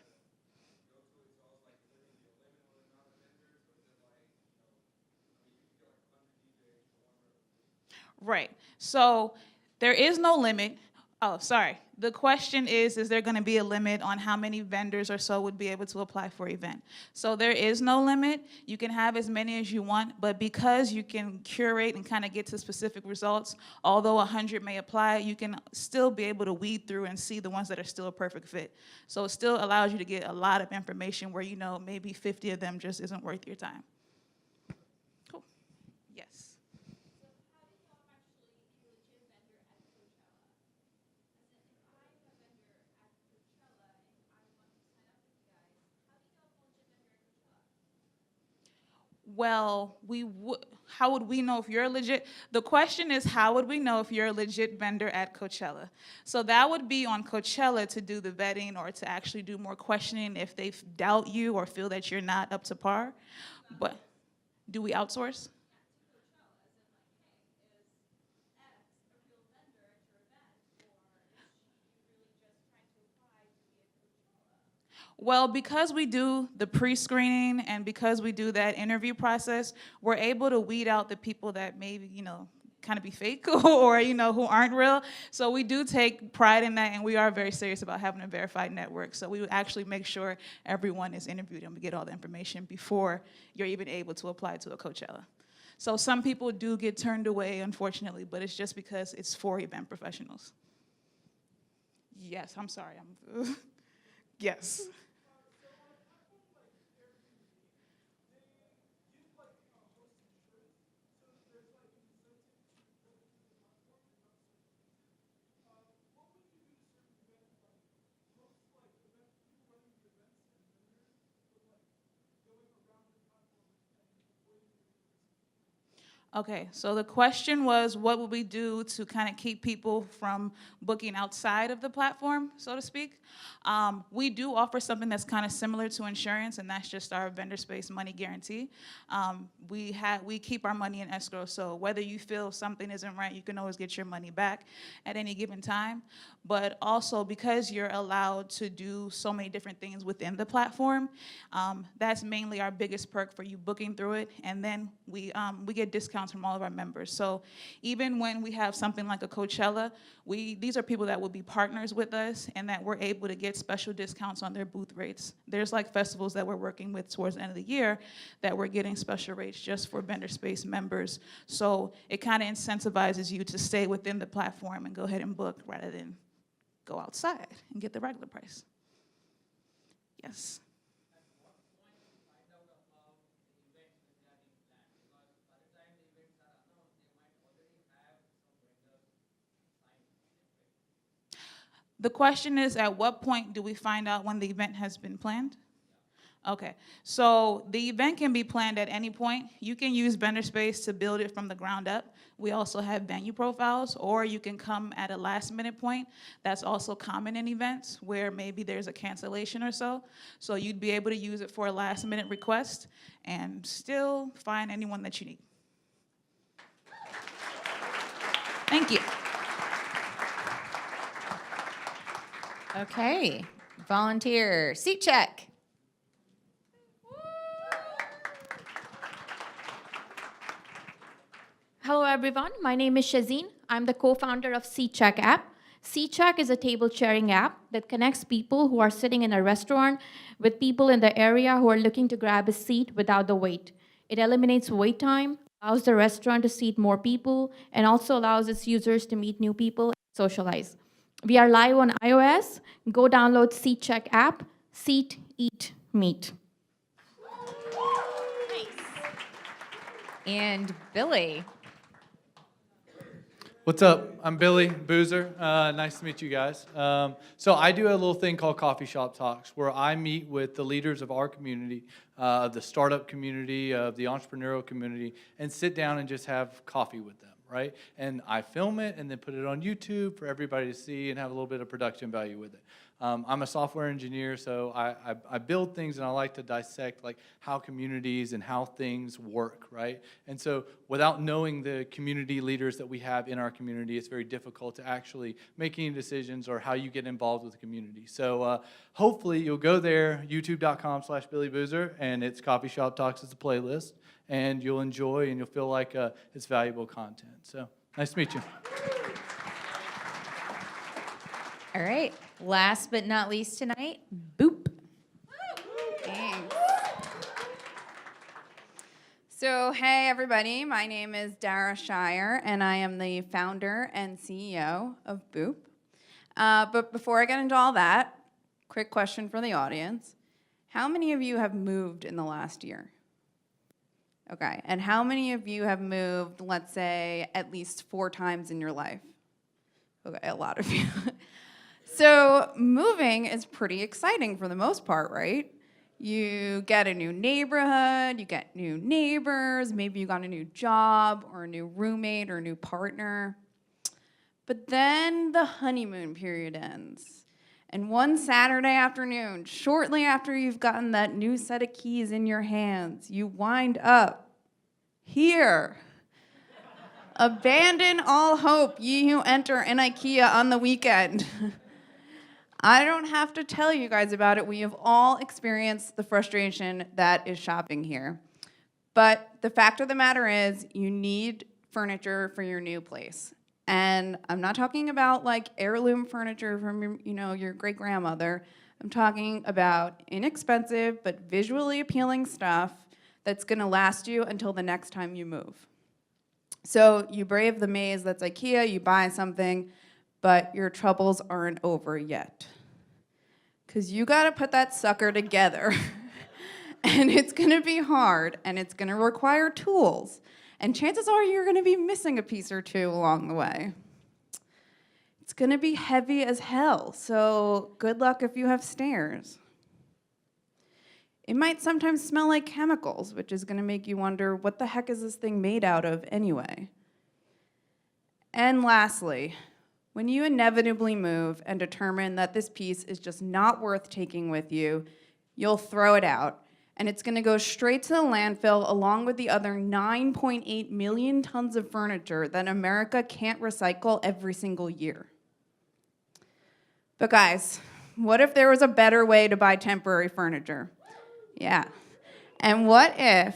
Right. So there is no limit. Oh, sorry. The question is there going to be a limit on how many vendors or so would be able to apply for an event? So there is no limit. You can have as many as you want, but because you can curate and kind of get to specific results, although 100 may apply, you can still be able to weed through and see the ones that are still a perfect fit. So it still allows you to get a lot of information where you know maybe 50 of them just isn't worth your time. Cool. Yes. Well, how would we know if you're legit? The question is, how would we know if you're a legit vendor at Coachella? So that would be on Coachella to do the vetting or to actually do more questioning if they doubt you or feel that you're not up to par. But do we outsource? Well, because we do the pre-screening and because we do that interview process, we're able to weed out the people that maybe, kind of be fake or, who aren't real. So we do take pride in that, and we are very serious about having a verified network. So we would actually make sure everyone is interviewed and we get all the information before you're even able to apply to a Coachella. So some people do get turned away, unfortunately, but it's just because it's for event professionals. Yes, I'm sorry. Yes. Okay, so the question was, what would we do to kind of keep people from booking outside of the platform, so to speak? We do offer something that's kind of similar to insurance, and that's just our vendor space money guarantee. We keep our money in escrow, so whether you feel something isn't right, you can always get your money back at any given time. But also, because you're allowed to do so many different things within the platform, that's mainly our biggest perk for you booking through it. And then we get discounts from all of our members. So even when we have something like a Coachella, these are people that will be partners with us and that we're able to get special discounts on their booth rates. There's like festivals that we're working with towards the end of the year that we're getting special rates just for vendor space members. So it kind of incentivizes you to stay within the platform and go ahead and book rather than go outside and get the regular price. Yes. The question is, at what point do we find out when the event has been planned? Okay, so the event can be planned at any point. You can use vendor space to build it from the ground up. We also have venue profiles, or you can come at a last minute point. That's also common in events where maybe there's a cancellation or so. So you'd be able to use it for a last minute request and still find anyone that you need. Thank you. Okay, volunteer, seat check. Hello everyone, my name is Shazeen. I'm the co-founder of SeatCheck app. SeatCheck is a table sharing app that connects people who are sitting in a restaurant with people in the area who are looking to grab a seat without the wait. It eliminates wait time, allows the restaurant to seat more people, and also allows its users to meet new people and socialize. We are live on iOS. Go download SeatCheck app. Seat, eat, meet. Nice. And Billy. What's up? I'm Billy Boozer. Nice to meet you guys. So I do a little thing called Coffee Shop Talks, where I meet with the leaders of our community, the startup community, of the entrepreneurial community, and sit down and just have coffee with them, right? And I film it and then put it on YouTube for everybody to see and have a little bit of production value with it. I'm a software engineer, so I build things, and I like to dissect like how communities and how things work, right? And so without knowing the community leaders that we have in our community, it's very difficult to actually make any decisions or how you get involved with the community. So hopefully you'll go there, youtube.com/Billy Boozer, and it's Coffee Shop Talks as a playlist, and you'll enjoy and you'll feel like it's valuable content. So nice to meet you. All right, last but not least tonight, Boop. Thanks. So, hey everybody, my name is Dara Shire, and I am the founder and CEO of Boop. But before I get into all that, quick question for the audience. How many of you have moved in the last year? Okay, and how many of you have moved, let's say, at least 4 times in your life? Okay, a lot of you. So moving is pretty exciting for the most part, right? You get a new neighborhood, you get new neighbors, maybe you got a new job or a new roommate or a new partner. But then the honeymoon period ends. And one Saturday afternoon, shortly after you've gotten that new set of keys in your hands, you wind up here. Abandon all hope, ye who enter an IKEA on the weekend. I don't have to tell you guys about it. We have all experienced the frustration that is shopping here. But the fact of the matter is, you need furniture for your new place. And I'm not talking about like heirloom furniture from your great grandmother. I'm talking about inexpensive but visually appealing stuff that's gonna last you until the next time you move. So you brave the maze that's IKEA, you buy something, but your troubles aren't over yet. Because you gotta put that sucker together. And it's gonna be hard, and it's gonna require tools. And chances are you're gonna be missing a piece or two along the way. It's gonna be heavy as hell, so good luck if you have stairs. It might sometimes smell like chemicals, which is gonna make you wonder, what the heck is this thing made out of anyway? And lastly, when you inevitably move and determine that this piece is just not worth taking with you, you'll throw it out, and it's gonna go straight to the landfill along with the other 9.8 million tons of furniture that America can't recycle every single year. But guys, what if there was a better way to buy temporary furniture? Yeah. And what if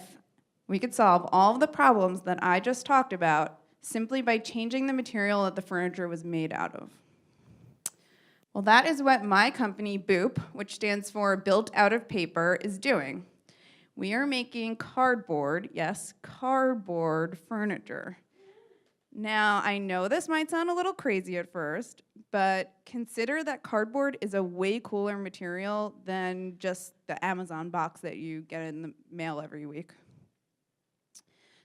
we could solve all of the problems that I just talked about simply by changing the material that the furniture was made out of? Well, that is what my company, Boop, which stands for Built Out of Paper, is doing. We are making cardboard, yes, cardboard furniture. Now, I know this might sound a little crazy at first, but consider that cardboard is a way cooler material than just the Amazon box that you get in the mail every week.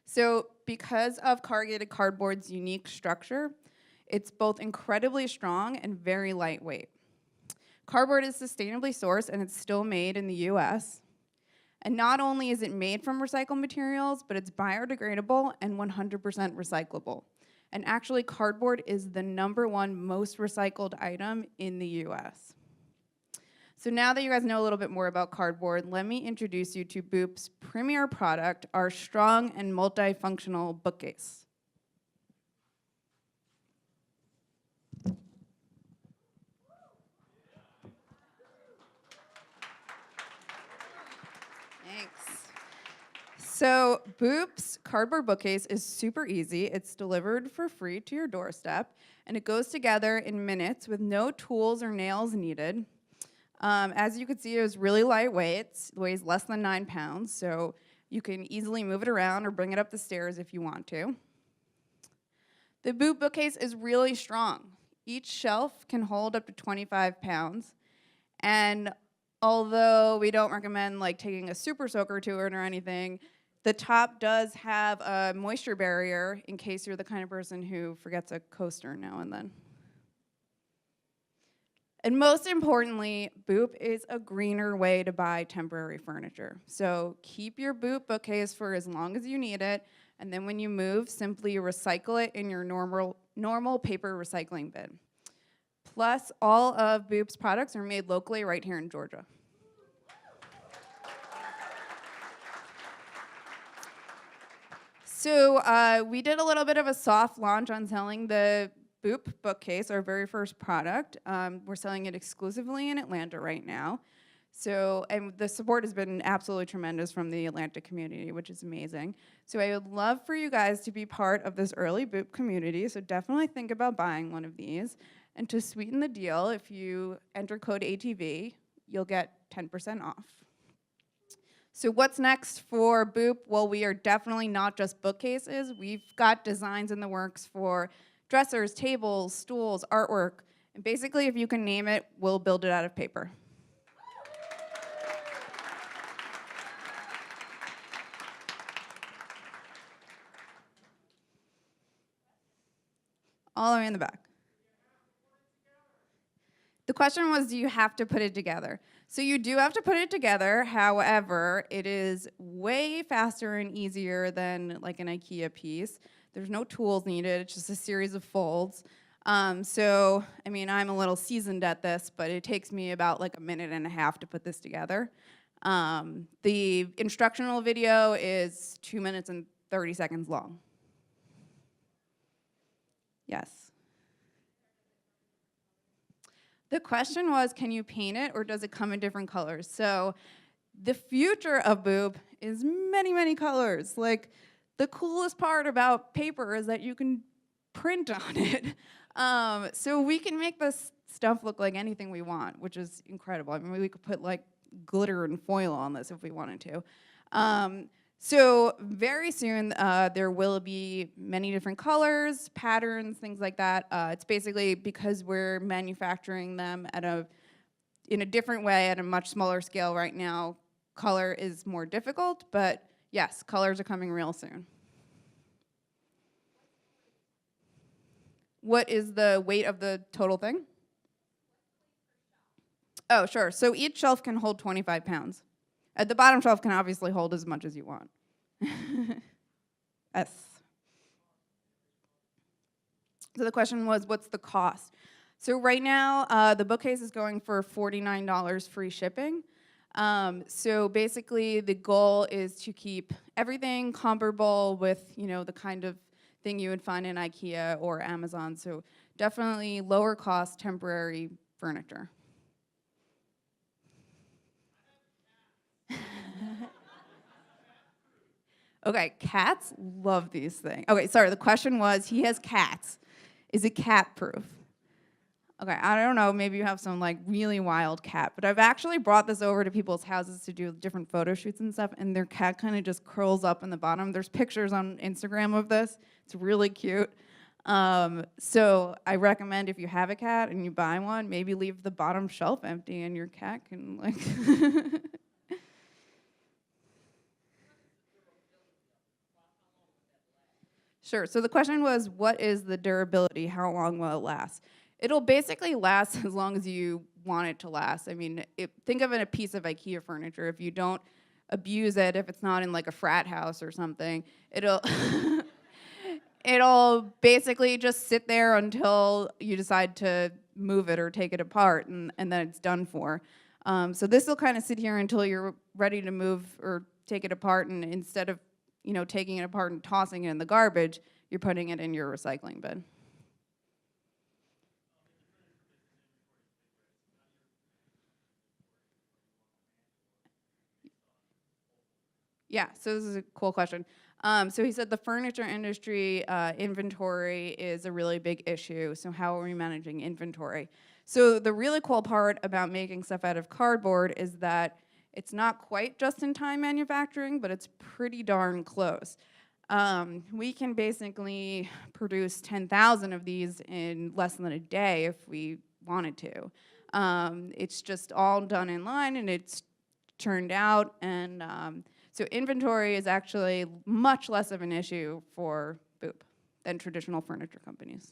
So, because of corrugated cardboard's unique structure, it's both incredibly strong and very lightweight. Cardboard is sustainably sourced and it's still made in the US. And not only is it made from recycled materials, but it's biodegradable and 100% recyclable. And actually, cardboard is the #1 most recycled item in the US. So now that you guys know a little bit more about cardboard, let me introduce you to Boop's premier product, our strong and multifunctional bookcase. Thanks. So Boop's cardboard bookcase is super easy. It's delivered for free to your doorstep, and it goes together in minutes with no tools or nails needed. As you can see, it was really lightweight. It weighs less than 9 pounds, so you can easily move it around or bring it up the stairs if you want to. The Boop bookcase is really strong. Each shelf can hold up to 25 pounds, and although we don't recommend like taking a super soaker to it or anything, the top does have a moisture barrier in case you're the kind of person who forgets a coaster now and then. And most importantly, Boop is a greener way to buy temporary furniture. So keep your Boop bookcase for as long as you need it, and then when you move, simply recycle it in your normal paper recycling bin. Plus, all of Boop's products are made locally right here in Georgia. So we did a little bit of a soft launch on selling the Boop bookcase, our very first product. We're selling it exclusively in Atlanta right now. So, and the support has been absolutely tremendous from the Atlanta community, which is amazing. So I would love for you guys to be part of this early Boop community, so definitely think about buying one of these. And to sweeten the deal, if you enter code ATV, you'll get 10% off. So what's next for Boop? Well, we are definitely not just bookcases. We've got designs in the works for dressers, tables, stools, artwork. And basically, if you can name it, we'll build it out of paper. All the way in the back. The question was, do you have to put it together? So you do have to put it together. However, it is way faster and easier than like an IKEA piece. There's no tools needed. It's just a series of folds. So, I mean, I'm a little seasoned at this, but it takes me about like a minute and a half to put this together. The instructional video is 2 minutes and 30 seconds long. Yes. The question was, can you paint it or does it come in different colors? So the future of Boop is many, many colors. Like the coolest part about paper is that you can print on it. So we can make this stuff look like anything we want, which is incredible. I mean, we could put like glitter and foil on this if we wanted to. So very soon there will be many different colors, patterns, things like that. It's basically because we're manufacturing them in a different way at a much smaller scale right now. Color is more difficult, but yes, colors are coming real soon. What is the weight of the total thing? Oh, sure. So each shelf can hold 25 pounds. The bottom shelf can obviously hold as much as you want. S. So the question was, what's the cost? So right now, the bookcase is going for $49 free shipping. So basically, the goal is to keep everything comparable with, you know, the kind of thing you would find in IKEA or Amazon. So definitely lower cost, temporary furniture. Okay, cats love these things. Okay, sorry, the question was, he has cats. Is it cat proof? Okay, I don't know, maybe you have some like really wild cat, but I've actually brought this over to people's houses to do different photo shoots and stuff, and their cat kind of just curls up in the bottom. There's pictures on Instagram of this. It's really cute. So I recommend if you have a cat and you buy one, maybe leave the bottom shelf empty and your cat can like... Sure, so the question was, what is the durability? How long will it last? It'll basically last as long as you want it to last. I mean, think of it a piece of IKEA furniture. If you don't abuse it, if it's not in like a frat house or something, it'll it'll basically just sit there until you decide to move it or take it apart, and then it's done for. So this will kind of sit here until you're ready to move or take it apart, and instead of taking it apart and tossing it in the garbage, you're putting it in your recycling bin. Yeah, so this is a cool question. So he said the furniture industry inventory is a really big issue. So how are we managing inventory? So the really cool part about making stuff out of cardboard is that it's not quite just-in-time manufacturing, but it's pretty darn close. We can basically produce 10,000 of these in less than a day if we wanted to. It's just all done in line, and it's turned out, and so inventory is actually much less of an issue for Boop than traditional furniture companies.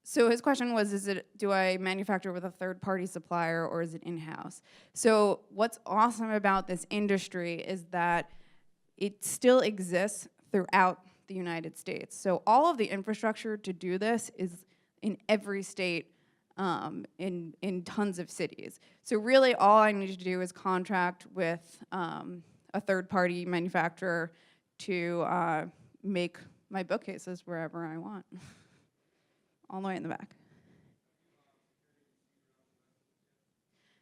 So his question was, do I manufacture with a third-party supplier or is it in-house? So what's awesome about this industry is that it still exists throughout the United States. So all of the infrastructure to do this is in every state, in tons of cities. So really all I need to do is contract with a third-party manufacturer to make my bookcases wherever I want. All the way in the back.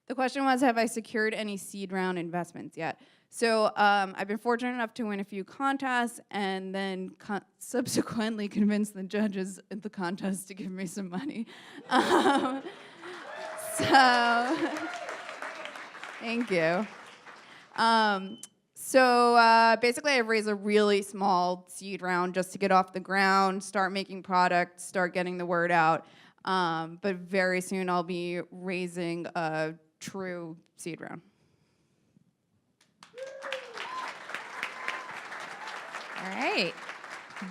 The question was, have I secured any seed round investments yet? So I've been fortunate enough to win a few contests and then subsequently convince the judges at the contest to give me some money. So thank you. So basically, I've raised a really small seed round just to get off the ground, start making products, start getting the word out. But very soon, I'll be raising a true seed round. All right.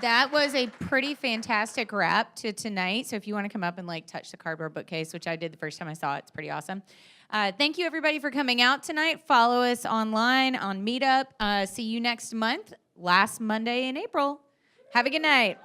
That was a pretty fantastic wrap to tonight. So if you want to come up and like touch the cardboard bookcase, which I did the first time I saw it, it's pretty awesome. Thank you everybody for coming out tonight. Follow us online on Meetup. See you next month, last Monday in April. Have a good night.